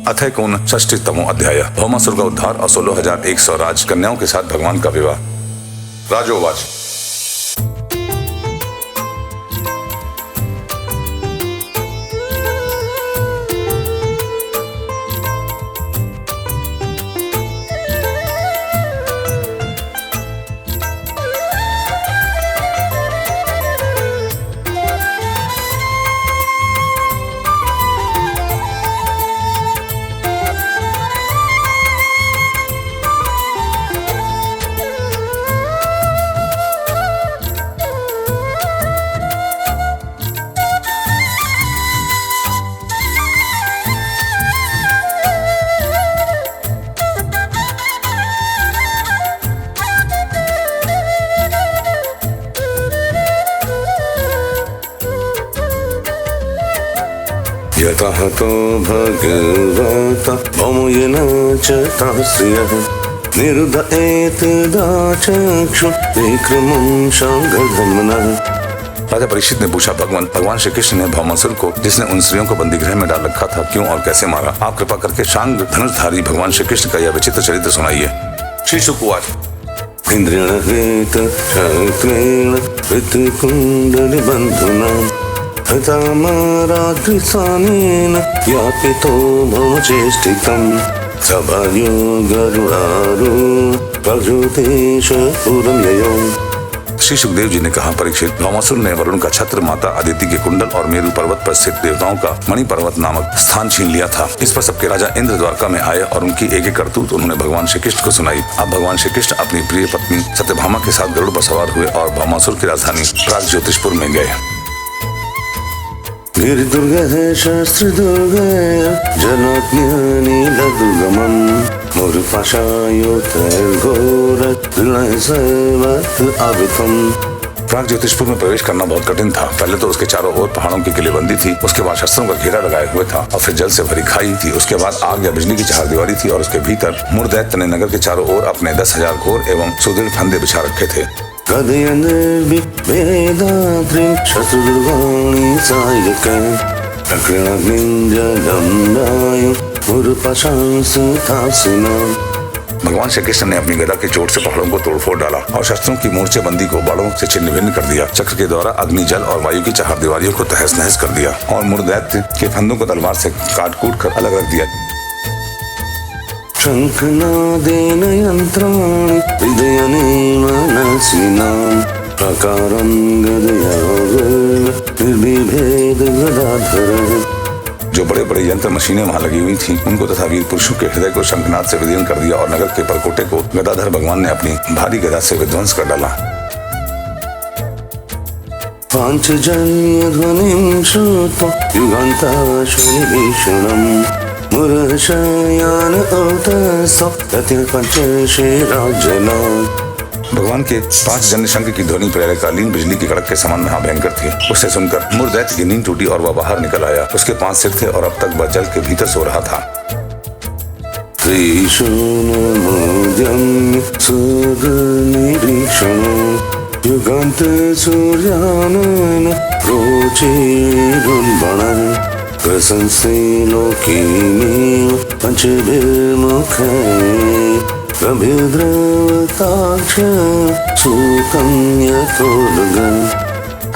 अथ कोन षष्ठीतमो अध्याय। भौमासुर का उद्धार और 16,100 राजकन्याओं के साथ भगवान का विवाह। राजोवाच। यतः तो भगवता भौमयेन च तास्यः निरुदयेत दाचक्षु विक्रमं शांगधर्मनः। राजा परीक्षित ने पूछा, भगवान श्री कृष्ण ने भौमासुर को, जिसने उन स्त्रियों को बंदीगृह में डाल रखा था, क्यों और कैसे मारा? आप कृपा करके शांग धनुषधारी भगवान श्री कृष्ण का यह विचित्र चरित्र सुनाइए। श्री शुकवाच। इंद्रेण हृत क्षत्रेण ऋतकुण्डलबन्धुना हतामराद्रिसानेन व्यापितो भवचेष्टितम् सभार्यो गरुडारूढ प्रजोतेश पूर्वं ययौ। श्री सुखदेव जी ने कहा, परीक्षित, भौमासुर ने वरुण का छत्र, माता अदिति के कुंडल और मेरु पर्वत पर स्थित देवताओं का मणि पर्वत नामक स्थान छीन लिया था। इस पर सबके राजा इंद्र द्वारका में आए और उनकी एक एक करतूत उन्होंने भगवान श्री कृष्ण को सुनाई। अब भगवान श्री कृष्ण अपनी प्रिय पत्नी सत्यभामा के साथ गरुड़ पर सवार हुए और भौमासुर की राजधानी प्रागज्योतिषपुर में गए। गिरिदुर्गः शास्त्रदुर्गः जनाज्ञानीलदुर्गमम् मूर्पाशायोतैर्घोरत्रिलयसर्वत्रावृतम्। प्रागज्योतिषपुर में प्रवेश करना बहुत कठिन था। पहले तो उसके चारों ओर पहाड़ों की किलेबंदी थी, उसके बाद शस्त्रों का घेरा लगाए हुए था और फिर जल से भरी खाई थी। उसके बाद आग या बिजली की चहारदीवारी थी और उसके भीतर मूर्दैत्य ने नगर के चारों ओर अपने 10,000 घोर एवं सुदृढ़ फंदे बिछा रखे थे। कदयनिर्विभेदात्रिं शत्रुदुर्गाणि सायकं भगवान श्री कृष्ण ने अपनी गदा की चोट से पहाड़ों को तोड़फोड़ डाला और शस्त्रों की मोर्चेबंदी को बालों से छिन्न भिन्न कर दिया। चक्र के द्वारा अग्नि, जल और वायु की चहारदीवारियों को तहस नहस कर दिया और मूर्दैत्य के फंदों को तलवार से काट कूट कर अलग रख दिया। शंखनादेन यंत्राणि हृदयनेन मनसिनां प्रकारं गदया निर्विभेद गदाधरः। जो बड़े बड़े यंत्र मशीनें वहां लगी हुई थी, उनको तथा वीर पुरुषों के हृदय को शंखनाद से विदीर्ण कर दिया और नगर के परकोटे को गदाधर भगवान ने अपनी भारी गदा से विध्वंस कर डाला। पांचजन्य ध्वनिं श्रुत्वा युगान्ताशुनिभीषणम् मुरशयान औतसो गतिर्पञ्चशेराजना। भगवान के 5 जन्य शंख की ध्वनि प्रलयकालीन बिजली की कड़क के समान महाभयंकर थी। उसे सुनकर मूर्दैत्य की नींद टूटी और वह बाहर निकल आया। उसके 5 सिर थे और अब तक वह जल के भीतर सो रहा था। युगान्त सूर्यानन रोचिरुन्वणं प्रशंसे लोकिनीं पंचभिर्मुखे गभीरद्रवताक्ष सूतं यथोलगन्।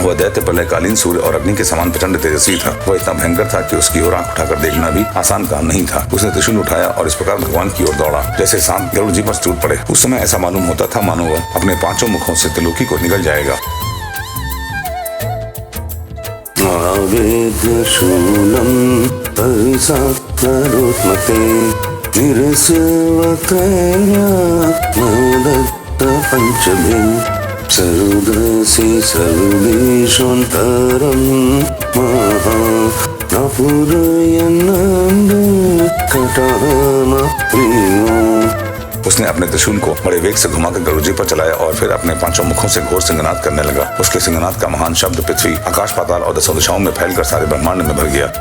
वह दैत्य प्रलयकालीन सूर्य और अग्नि के समान प्रचंड तेजस्वी था। वह इतना भयंकर था कि उसकी ओर आंख उठाकर देखना भी आसान काम नहीं था। उसने त्रिशूल उठाया और इस प्रकार भगवान की ओर दौड़ा जैसे सांप गरुड़ जी पर टूट पड़े। उस समय ऐसा मालूम होता था मानो वह अपने 5 मुखों से त्रिलोकी को निगल जाएगा। सरुदसी सर्वेशोन्तरं महा नापुरयन्नन्द कटामप्रियो। उसने अपने त्रिशूल को बड़े वेग से घुमाकर गरुड़ जी पर चलाया और फिर अपने 5 मुखों से घोर सिंहनाद करने लगा। उसके सिंहनाद का महान शब्द पृथ्वी, आकाश, पाताल और 10 दिशाओं में फैलकर सारे ब्रह्मांड में भर गया।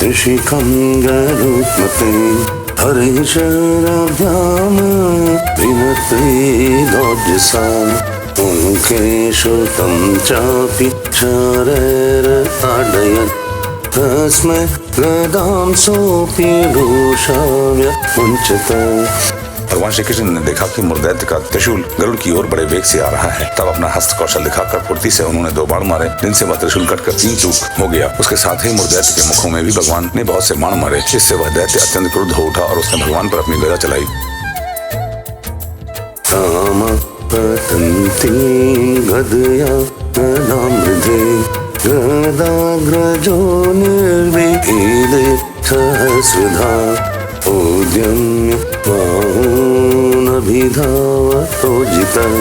ऋषिकं गरुत्मते हरिशराभ्याम विनत्रिलोचसां मुखेषु तं चापि शरैर्ताडयत् तस्मै गदां सोऽपि रोषाव्य मुञ्चत। भगवान श्री कृष्ण ने देखा कि मुर्दैत्य का त्रिशूल गरुड़ की ओर बड़े वेग से आ रहा है। तब अपना हस्त कौशल दिखाकर फुर्ती से उन्होंने 2 बाण मारे, जिनसे वह त्रिशूल कटकर 3 टुकड़े हो गया। उसके साथ ही मुर्दैत्य के मुखों में भी भगवान ने बहुत से बाण मारे, जिससे वह दैत्य अत्यंत क्रुद्ध हो उठा और उसने भगवान पर अपनी गदा चलाई। पतन्ती गदया गदामृधे गदाग्रजो निर्विकीले सहस्रधा उद्यम्य बाहूनभिधावतोजितः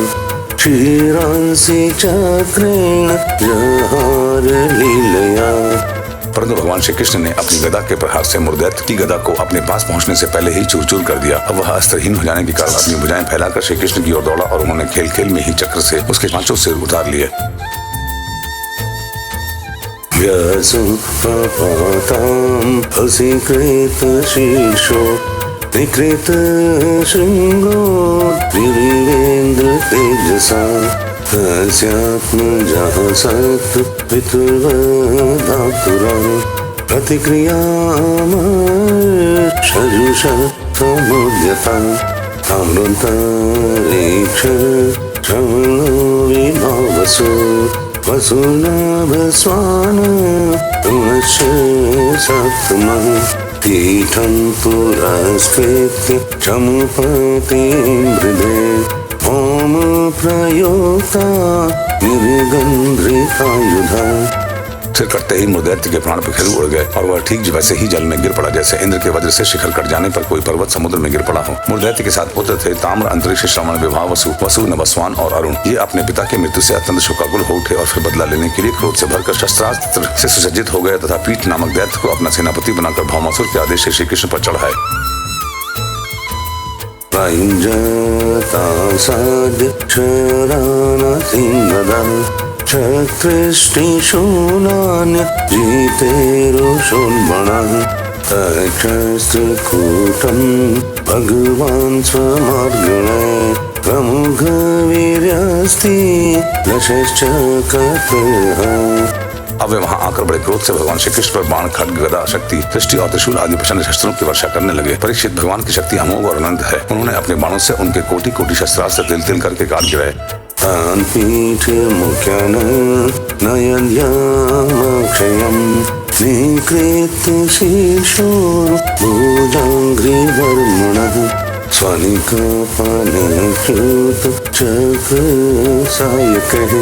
क्षीरांसि चक्रेण जहार लीलया। परंतु भगवान श्री कृष्ण ने अपनी गदा के प्रहार से मुर्दैत्य की गदा को अपने पास पहुंचने से पहले ही चूर-चूर कर दिया। अब वह अस्त्रहीन हो जाने के कारण अपनी भुजाएं फैलाकर श्री कृष्ण की ओर दौड़ा और उन्होंने खेल खेल में ही चक्र से उसके 5 सिर उतार लिए। व्यासुपपातां हसिकृत शीर्षो विकृत शृंगो त्रिविरेन्द्र तेजसा तस्यात्मजः सत्पितुर्वधातुरा प्रतिक्रियामर्षजुषः समुद्यता ताम्रोन्तरिक्ष श्रवणो विभावसु वसुनाभस्वान पुनश्च सप्तमः पीठं पुरस्कृत्य चमुपतिमृदे ओम प्रयोक्ता निर्गंधृतायुधा। सिर कटते ही मुर्दैत्य के प्राण बिखर उड़ गए और वह ठीक वैसे ही जल में गिर पड़ा जैसे इंद्र के वज्र से शिखर कट जाने पर कोई पर्वत समुद्र में गिर पड़ा हो। मुर्दैत्य के साथ पुत्र थे ताम्र, अंतरिक्ष, श्रवण, विभा, वसु, नभस्वान और अरुण। ये अपने पिता के मृत्यु से अत्यंत शोकाकुल हो उठे और फिर बदला लेने के लिए क्रोध से भरकर शस्त्रास्त्र से सुसज्जित हो गए तथा पीठ नामक दैत्य को अपना सेनापति बनाकर भौमासुर के आदेश से श्री कृष्ण पर चढ़ाए। चक्रिष्टिशूलान्य जीतेरुषोन्मणः तक्षस्त्रकूटं भगवान् स्वमार्गणे प्रमुखवीर्यस्ति दशश्च कतः। अब वे वहां आकर बड़े क्रोध से भगवान श्री कृष्ण पर बाण, खड्ग, गदा, शक्ति, दृष्टि और त्रिशूल आदि प्रचंड शस्त्रों की वर्षा करने लगे। परीक्षित, भगवान की शक्ति अमोघ और अनंत है। उन्होंने अपने बाणों से उनके कोटि कोटि शस्त्रास्त्र तिल तिल करके काट गिराए। पीठ मुख्यन नयन्यामक्षयं निकृत्य शीर्षो भुजाङ्घ्रिवर्मुणः स्वनिकपानच्युत चक्र सायकः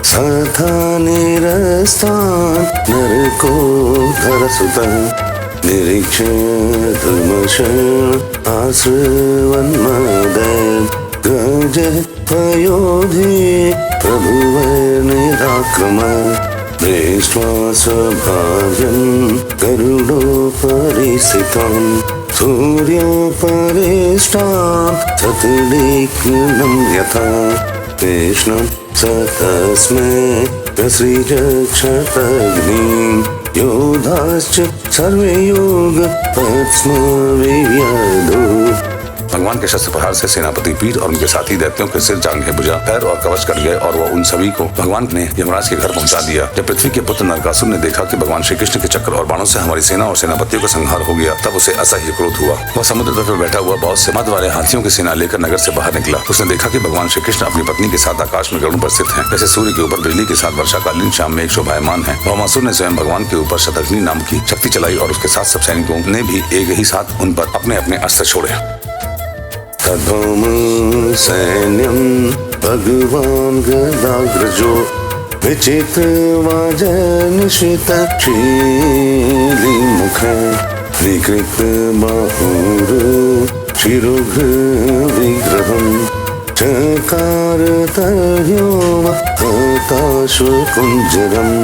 सथा निरस्तान् नरकोधरसुतः निरीक्ष्य धर्मशः आश्रवन्मदैन् गज पयोधि प्रभुवर्निराक्रम दृष्ट्वा स्वभार्यं गरुडोपरि स्थितं सूर्योपरिष्टां सतुलिख्नं यथा कृष्णं स तस्मै प्रसृजक्षतग्निं योधाश्च सर्वे योग पद्मविव्यधो। भगवान के शस्त्र प्रहार से सेनापति पीठ और उनके साथी दैत्यों के सिर, जांघें, भुजा, पैर और कवच कट गए और वह उन सभी को भगवान ने यमराज के घर पहुंचा दिया। जब पृथ्वी के पुत्र नरकासुर ने देखा कि भगवान श्री कृष्ण के चक्र और बाणों से हमारी सेना और सेनापतियों का संहार हो गया, तब उसे असह्य क्रोध हुआ। वह समुद्र तट पर बैठा हुआ बहुत से मद वाले हाथियों की सेना लेकर नगर से बाहर निकला। उसने देखा कि भगवान श्री कृष्ण अपनी पत्नी के साथ आकाश में गरुड़ पर स्थित हैं, जैसे सूर्य के ऊपर बिजली के साथ वर्षाकालीन शाम में एक शोभायमान है। भौमासुर ने स्वयं भगवान के ऊपर शतघ्नि नाम की शक्ति चलाई और उसके साथ सब सैनिकों ने भी एक ही साथ उन पर अपने अपने अस्त्र छोड़े। तद्भौम सैन्यं भगवान् गदाग्रजो विचित्रवाजनिशितशीलिमुखः विकृत बाहुरु शिरोघ्रविग्रहं चकारतर्यो हताश्वकुञ्जरम्।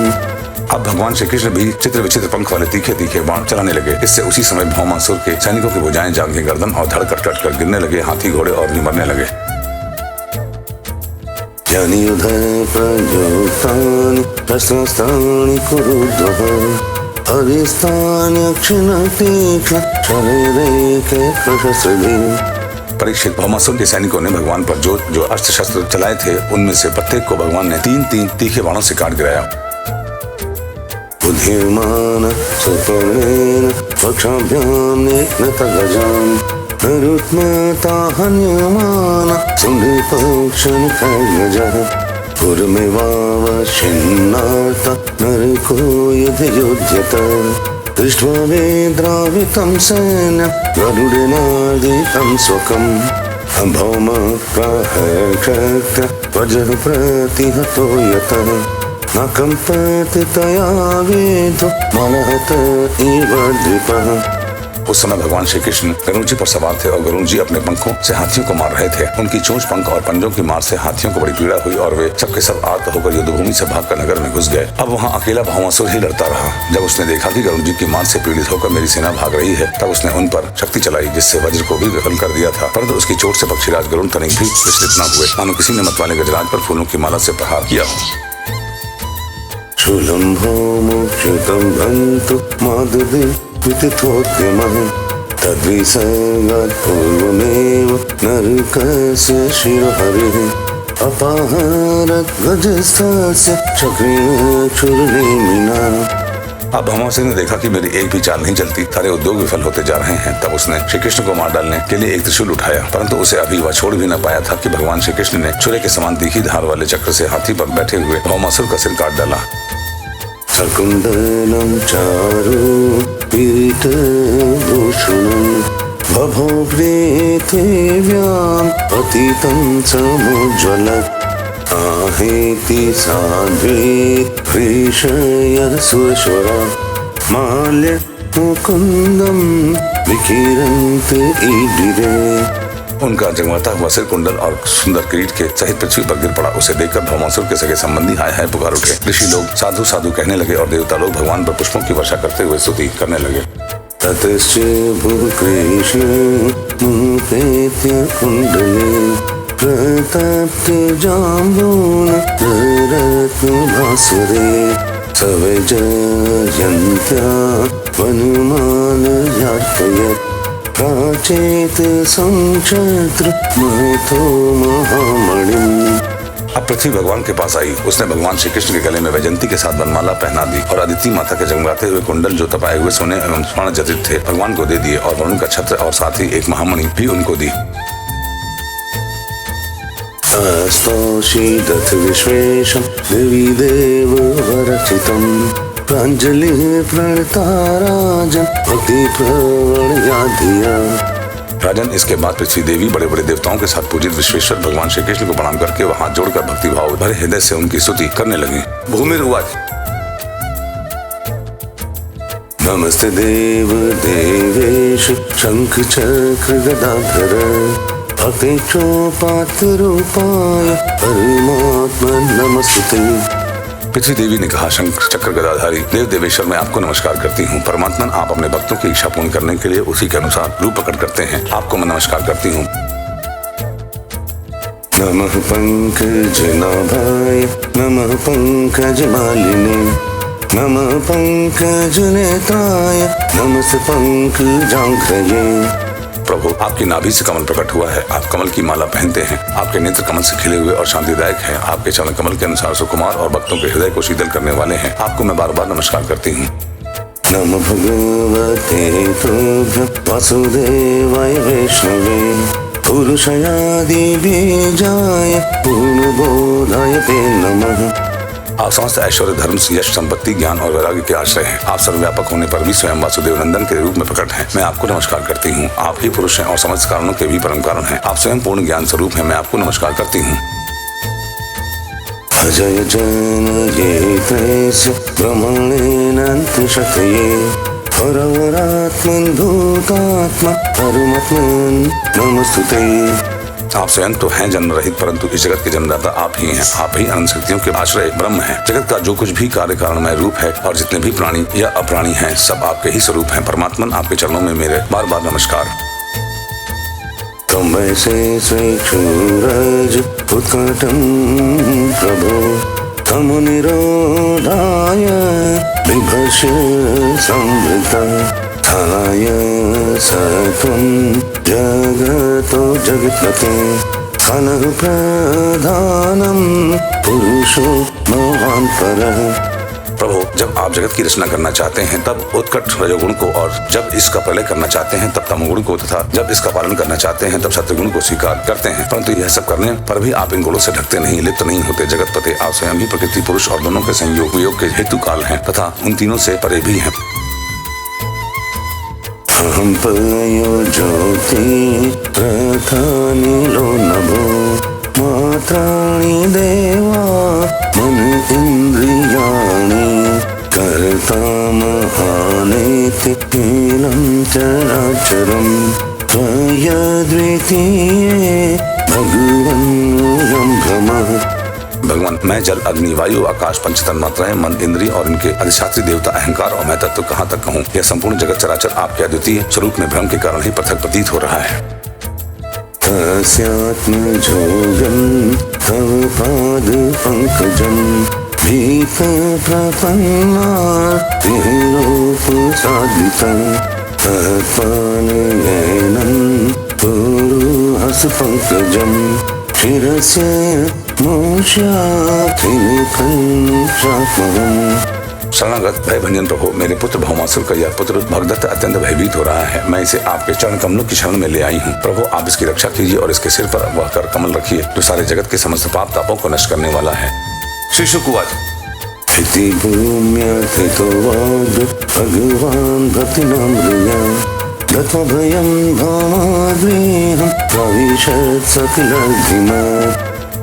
अब भगवान श्री कृष्ण भी चित्र विचित्र पंख वाले तीखे तीखे बाण चलाने लगे। इससे उसी समय भौमासुर के सैनिकों की भुजाएं, जांघें, गर्दन और धड़ कट कट कर गिरने लगे। हाथी, घोड़े और भी मरने लगे। जनियुध प्रयोक्तानि शस्त्रास्त्राणि कुरुध्वः हरिस्तान्यक्षिणतीक्ष्ण शरैरेकैकशस्त्रभिः परीक्षित भौमासुर के सैनिकों ने भगवान पर जो अस्त्र शस्त्र चलाए थे उनमें से प्रत्येक को भगवान ने 3-3 तीखे बाणों से काट गिराया। बुद्धिमान सुपर्णेन पक्षाभ्याम नेकनतगजान् नरुत्मता हन्यमान सुनिपक्षं खगजः पुरमेवावशिन्नार्त नरको यदयुध्यत दृष्ट्वा वेद्रावितं सैन्यं गरुडेनादितं स्वकम् भौमप्राहकृत्य वज्रः प्रतिहतो यतः न कंपति तया वेदो मनहत इव द्विपः। उस समय भगवान श्री कृष्ण गरुड़ जी पर सवार थे और गरुड़ जी अपने पंखों से हाथियों को मार रहे थे। उनकी चोंच, पंख और पंजों की मार से हाथियों को बड़ी पीड़ा हुई और वे सबके सब आर्त होकर युद्धभूमि से भागकर नगर में घुस गए। अब वहाँ अकेला भौमासुर ही लड़ता रहा। जब उसने देखा कि गरुड़ जी की मार से पीड़ित होकर मेरी सेना भाग रही है, तब उसने उन पर शक्ति चलाई जिससे वज्र को भी विफल कर दिया था, परंतु उसकी चोट से पक्षीराज गरुड़ तनिक भी विचलित न हुए, मानो किसी ने मतवाले गजराज पर फूलों की माला से प्रहार किया हो। शूलं भौमुक्षितं बन्तु माददे विदितोद्यमः तद्विसर्गात् पूर्वमेव नरकस्य शिरोहरिः अपाहरत् गजस्थस्य चक्रेण चूर्णिमिना। अब भौमासुर ने देखा कि मेरी एक भी चाल नहीं चलती, सारे उद्योग विफल होते जा रहे हैं। तब उसने श्री कृष्ण को मार डालने के लिए एक त्रिशूल उठाया, परंतु उसे अभी वह छोड़ भी न पाया था कि भगवान श्री कृष्ण ने छुरे के समान तीखी धार वाले चक्र से हाथी पर बैठे हुए भौमासुर का सिर काट डाला। शकुन्तलं चारु पीतभूषणं बभौ पृथिव्याम् अतीतं समुज्ज्वलत् आहेति साध्वी हृषयसुरश्वरा माल्य मुकुन्दं विकिरन्त ईडिरे। उनका जगमगाता हुआ सिर कुंडल और सुंदर किरीट के सहित पृथ्वी पर गिर पड़ा। उसे देखकर भौमासुर के सगे संबंधी हाय हाय पुकार उठे। ऋषि लोग साधु साधु कहने लगे और देवता लोग भगवान पर पुष्पों की वर्षा करते हुए स्तुति करने लगे। ततश्च भूकृष्ण मुपेत्य कुण्डले प्रतप्त जाम्बूनरत्नभास्वरे सवैजयन्त्या वनमालयार्पयत् प्राचेत संक्षत्र महतो महामणिम्। अब पृथ्वी भगवान के पास आई। उसने भगवान श्री कृष्ण के गले में वैजयंती के साथ वनमाला पहना दी और अदिति माता के जगमगाते हुए कुंडल जो तपाए हुए सोने एवं स्वर्ण जटित थे भगवान को दे दिए और वरुण का छत्र और साथ ही एक महामणि भी उनको दी। स्तौषीदथ विश्वेशं देवी देव वरचितं प्राञ्जलिः प्रणता राजन् भक्ति प्रवणया धिया। राजन, इसके बाद पृथ्वी देवी बड़े बड़े देवताओं के साथ पूजित विश्वेश्वर भगवान श्री कृष्ण को प्रणाम करके वहां हाथ जोड़कर भक्ति भाव भरे हृदय से उनकी स्तुति करने लगी। भूमिर्वाच नमस्ते देव देवेश शंख चक्र गदाधर भक्तेक्षोपात्ररूपाय परमात्मन् नमस्ते। पृथ्वी देवी ने कहा, शंख चक्र गदाधारी देव देवेश्वर मैं आपको नमस्कार करती हूँ। परमात्मन, आप अपने भक्तों की इच्छा पूर्ण करने के लिए उसी के अनुसार रूप प्रकट करते हैं। आपको मैं नमस्कार करती हूँ। नमः पंकजनाभाय नमः पंकजमालिने नमः पंकजनेत्राय नमस्ते पंकजांघ्रये। प्रभु, आपकी नाभि से कमल प्रकट हुआ है। आप कमल की माला पहनते हैं। आपके नेत्र कमल से खिले हुए और शांतिदायक हैं। आपके चरण कमल के अनुसार सुकुमार और भक्तों के हृदय को शीतल करने वाले हैं। आपको मैं बार बार नमस्कार करती हूँ। नमः भगवते तुभ्यं वासुदेवाय वैष्णवे पुरुषयादि बीजाय पूर्णबोधाय ते नमः। आप समस्त ऐश्वर्य, धर्म, यश, संपत्ति, ज्ञान और वैराग्य के आश्रय हैं। आप सर्वव्यापक होने पर भी स्वयं वासुदेव नंदन के रूप में प्रकट हैं। मैं आपको नमस्कार करती हूँ। आप ही पुरुष हैं और समस्त कारणों के भी परम कारण हैं। आप स्वयं पूर्ण ज्ञान स्वरूप हैं। मैं आपको नमस्कार करती हूँ। अजय जनयेतस्य ब्रह्मणेनान्तशतये परवरात्मन् भूतात्मा परमात्मन् नमस्तुते। आप स्वयं तो हैं जन्म रहित, परंतु इस जगत के जन्मदाता आप ही हैं। आप ही अनंत शक्तियों के आश्रय ब्रह्म हैं। जगत का जो कुछ भी कार्य कारणमय रूप है और जितने भी प्राणी या अप्राणी हैं, सब आपके ही स्वरूप हैं। परमात्मन, आपके चरणों में मेरे बार बार नमस्कार। त्वं वैसे स्वेक्षुरज उत्कटं प्रभो तमुनिरोधाय बिभर्ष्य संवृता थालाय सत्वं जगतो जगत्पते खलु प्रधानम पुरुषो महान् परः। प्रभु, जब आप जगत की रचना करना चाहते हैं तब उत्कट रजोगुण को, और जब इसका प्रलय करना चाहते हैं तब तमोगुण को, तथा जब इसका पालन करना चाहते हैं तब सत्वगुण को स्वीकार करते हैं। परंतु यह सब करने पर भी आप इन गुणों से ढकते नहीं, लिप्त नहीं होते। जगतपते, आप स्वयं ही प्रकृति, पुरुष और दोनों के संयोग वियोग के हेतु काल हैं तथा उन तीनों से परे भी हैं। अहं पयो ज्योति प्रथानिलो नभो मात्राणि देवा मन इन्द्रियाणि कर्ता महानेति नीलं चराचरं त्वयद्वितीये भगवन् भ्रमः। भगवान, मैं जल, अग्नि, वायु, आकाश, पंचतन मात्राएं, मन, इंद्रिय और इनके अधिष्ठात्री देवता, अहंकार और मैं तत्व कहाँ तक कहूँ? यह संपूर्ण जगत चराचर आपके अद्वितीय स्वरूप में भ्रम के कारण ही पृथक प्रतीत हो रहा है। तस्यात्मजोगं तव पाद पंकजं भीत प्रपन्ना विरूपसादितं तत्पानयनं पुरुहस पंकजं शिरस्य शरणागत भय भंजन प्रभु, मेरे पुत्र भौमासुर का यह पुत्र भगदत्त अत्यंत भयभीत हो रहा है। मैं इसे आपके चरण कमलों की शरण में ले आई हूँ। प्रभु, आप इसकी रक्षा कीजिए और इसके सिर पर वह कर कमल रखिए जो सारे जगत के समस्त पाप तापों को नष्ट करने वाला है। श्री शुकुवाच भगवान भक्तिनामृया दत्तभयं भौमाद्रेहं प्रविशत् सकलधिमा।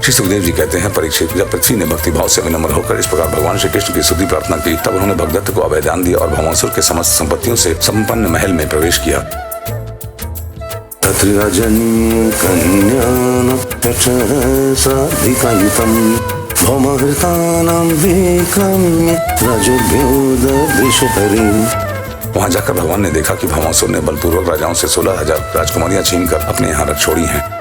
श्री सुखदेव जी कहते हैं, परीक्षित, जब पृथ्वी ने भक्ति भाव से विनम्र होकर इस प्रकार भगवान श्री कृष्ण की स्तुति प्रार्थना की, तब उन्होंने भगदत्त को अभयदान दिया और भौमासुर के समस्त संपत्तियों से संपन्न महल में प्रवेश किया। तत्र राजन्य कन्यान साधिकायुतं भौमहृतानां विक्रम्य राजभ्योदृशहरिं। वहाँ जाकर भगवान ने देखा कि भौमासुर ने बलपूर्वक राजाओं से 16,000 राजकुमारियां छीनकर अपने यहाँ रख छोड़ी हैं।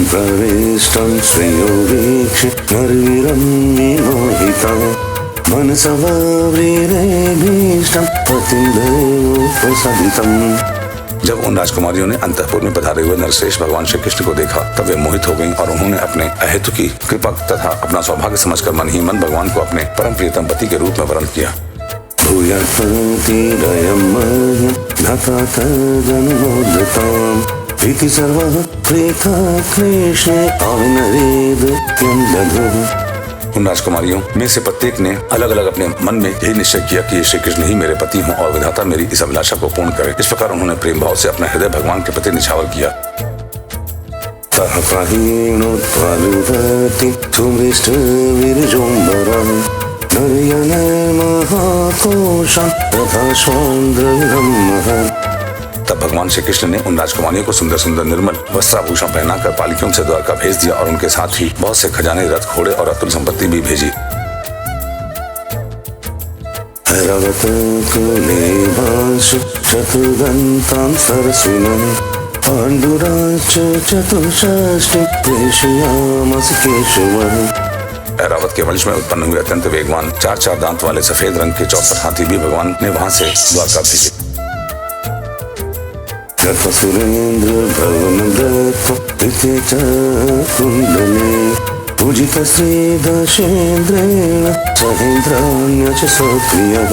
प्रविष्टं श्रेयो वीक्ष्य नरवीरं विमोहितं मनसा वव्रीरेभीष्टं पतिं देवोपसादितं। जब उन राजकुमारियों ने अंतःपुर में पधारे हुए नरश्रेष्ठ भगवान श्री कृष्ण को देखा, तब वे मोहित हो गईं और उन्होंने अपने अहेतु की कृपा तथा अपना सौभाग्य समझकर मन ही मन भगवान को अपने परम प्रियतम पति के रूप में वरण किया। इति सर्वः प्रेता कृष्णे अविनरेद्यं दधुः। उन राजकुमारियों में से प्रत्येक ने अलग अलग अपने मन में यही निश्चय किया कि श्री कृष्ण ही मेरे पति हों और विधाता मेरी इस अभिलाषा को पूर्ण करे। इस प्रकार उन्होंने प्रेम भाव से अपना हृदय भगवान के प्रति निछावर किया। तः प्राहीणोत्पादुभक्ति सुमृष्टवीर्योऽम्बरः नरयनमहाकोशं तथा स्वान्द्रविरम्मः। तब भगवान श्री कृष्ण ने उन राजकुमारियों को सुंदर सुंदर निर्मल वस्त्राभूषण पहनाकर पालिकियों से द्वारका भेज दिया और उनके साथ ही बहुत से खजाने, रथ, घोड़े और अतुल संपत्ति भी भेजी। ऐरावत के वंश में उत्पन्न हुए अत्यंत वेगवान 4 दांत वाले सफेद रंग के 64 हाथी भी भगवान ने वहां से द्वारका भेजे। सुरेंद्र भवन कुंडले पूजित श्री दशेन्द्रेण सहेन्द्राण्य च स्वप्रियः।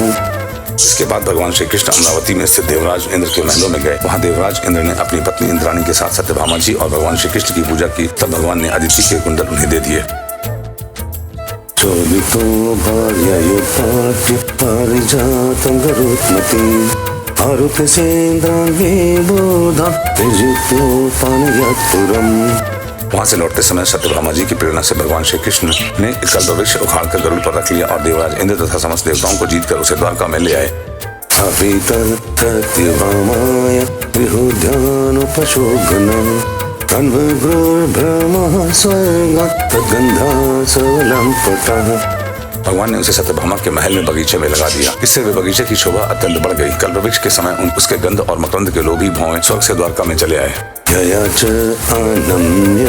इसके बाद भगवान श्री कृष्ण अमरावती में स्थित देवराज इंद्र के महलों में गए। वहाँ देवराज इंद्र ने अपनी पत्नी इंद्राणी के साथ सत्यभामा जी और भगवान श्री कृष्ण की पूजा की। तब भगवान ने अदिति के कुंडल उन्हें दे दिए। चोदितो भार्यायुक्तार्क्य पारिजातं गरुत्मती आरुह्य सेन्द्रान् विबोधान् त्यजित्योपानयत्पुरम्। वहाँ से लौटते समय सत्यभामा जी की प्रेरणा से भगवान श्री कृष्ण ने एक कल्पवृक्ष उखाड़कर गरुड़ पर रख लिया और देवराज इंद्र तथा समस्त देवताओं को जीतकर उसे द्वारका में ले आए। सत्यभामाय विहुध्यानुपशोभनम् अन्वगृह्भ्रमः स्वर्गात् तद्गन्धासवलम्पटः। भगवान ने उसे सत्यभामा के महल में बगीचे में लगा दिया। इससे वे बगीचे की शोभा अत्यंत बढ़ गई। कल्पवृक्ष के समय उसके गंध और मकरंद के लोभी भौएं स्वर्ग से द्वारका में चले आए। यया च आनम्य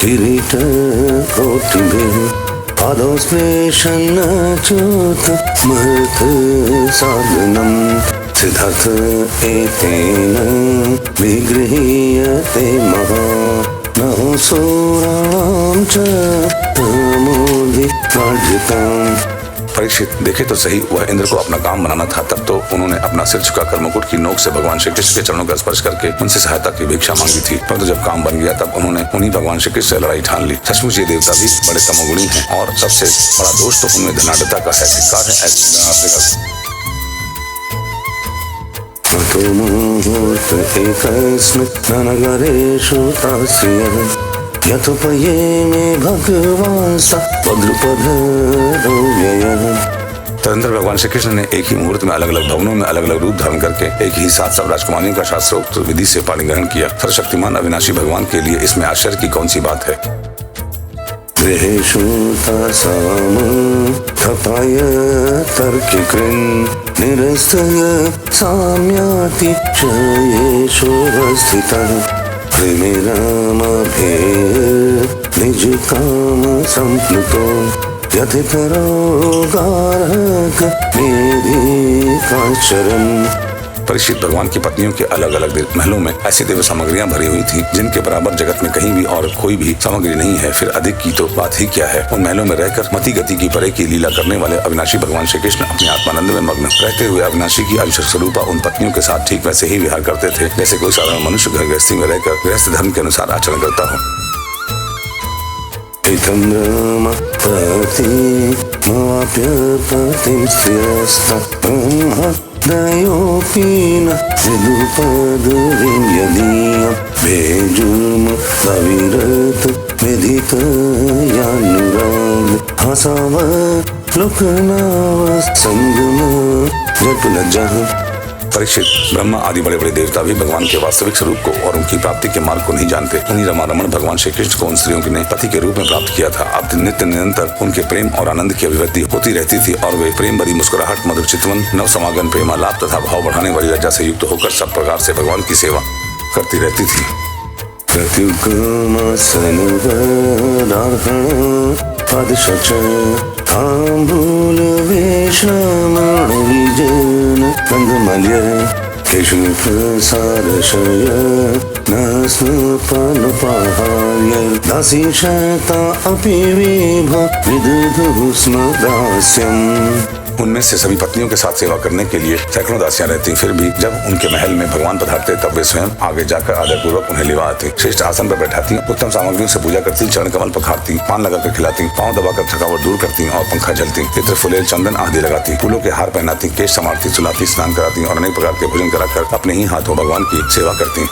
किरीटकोटिभिः पादौ स्पृशन्नच्युत महत् साधनम् सिद्धार्थ एतेन विगृह्यते महानसुराणां च तमोधिकार्यताम्। परीक्षित देखे तो सही, वह इंद्र को अपना काम बनाना था। तब तो उन्होंने अपना सिर झुकाकर मुकुट की नोक से भगवान श्री कृष्ण के चरणों का स्पर्श करके उनसे सहायता की भिक्षा मांगी थी। परंतु जब काम बन गया तब उन्होंने उन्हीं भगवान श्री कृष्ण से लड़ाई ठान ली। सचमुच ये देवता भी बड़े तमोगुणी हैं और सबसे बड़ा दोष तो उनमें धनाढ़ता का है। धिक्कार है मुहूर्त एकस्मिन् नगरेषु तास्यः यतोपये मे भगवान् स वज्रपधरो व्ययः। तदनंतर भगवान श्री कृष्ण ने एक ही मुहूर्त में अलग अलग भवनों में अलग अलग रूप धारण करके एक ही साथ सब राजकुमारियों का शास्त्रोक्त विधि से पाणी ग्रहण किया। सर्वशक्तिमान अविनाशी भगवान के लिए इसमें आश्चर्य की कौन सी बात है। गृहेषु तासाम तपाय तर्किकृन् निरस्तय साम्याति चयेषु स्थितः प्रेमे रामभेर् निजकाम सम्प्लुतो यतितरो गार्हक मेधिकाश्चरन्। परीक्षित भगवान की पत्नियों के अलग अलग महलों में ऐसी दिव्य सामग्रियां भरी हुई थी जिनके बराबर जगत में कहीं भी और कोई भी सामग्री नहीं है। फिर अधिक की तो बात ही क्या है। उन महलों में रहकर मति गति की परे की लीला करने वाले अविनाशी भगवान श्री कृष्ण अपने आत्मानंद में मग्न रहते हुए अविनाशी की अंश स्वरूपा उन पत्नियों के साथ ठीक वैसे ही विहार करते थे जैसे कोई साधारण मनुष्य घर गृहस्थी में रहकर गृहस्थ धर्म के अनुसार आचरण करता हो। दयोपीन विदुपदुरिं यदीयं बेजुर्म भविरत विदितयानुराग हसाव लोकनाव संगम जटलज्जः। परीक्षित ब्रह्मा आदि बड़े बड़े देवता भी भगवान के वास्तविक स्वरूप को और उनकी प्राप्ति के मार्ग को नहीं जानते। उन्हीं रमारमण भगवान श्री कृष्ण को उन स्त्रियों ने पति के रूप में प्राप्त किया था। अब नित्य निरंतर उनके प्रेम और आनंद की अभिव्यक्ति होती रहती थी और वे प्रेम भरी मुस्कुराहट, मधुर चितवन, नव समागम, प्रेमालाप तथा भाव बढ़ाने वाली लज्जा से युक्त होकर सब प्रकार से भगवान की सेवा करती रहती थी। ताम्बूल वेश्मण विजन कंदमल्य केशु प्रसारशय नस्नपनुपहार्य दासी शता अपि विभ विदधु स्म दास्यम्। उनमें से सभी पत्नियों के साथ सेवा करने के लिए सैकड़ों दासियां रहती। फिर भी जब उनके महल में भगवान पधारते तब वे स्वयं आगे जाकर आदरपूर्वक उन्हें लिवा आती, श्रेष्ठ आसन पर बैठाती, उत्तम सामग्रियों से पूजा करती, चरण कमल पखारती, पान लगाकर खिलाती, पांव दबाकर थकावट दूर करती और पंखा जलती, इत्र फुलेल चंदन आदि लगाती, फूलों के हार पहनाती, केश संवारती, सुलाती, स्नान कराती और अनेक प्रकार के भोजन कराकर अपने ही हाथों भगवान की सेवा करती।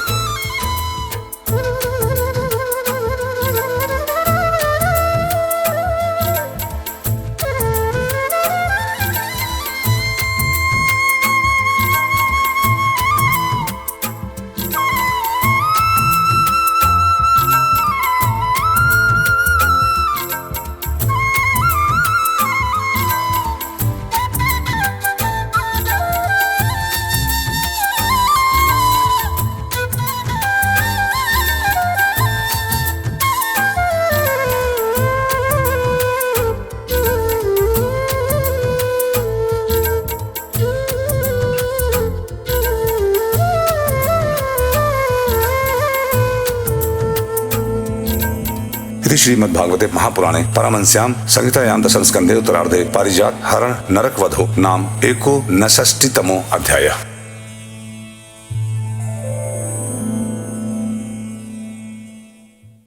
श्रीमद्भागवते महापुराणे परमहंस्यां संहितायां दशम स्कंधे उत्तरार्धे पारिजात हरण नरक वधो नाम 169तमो अध्यायः।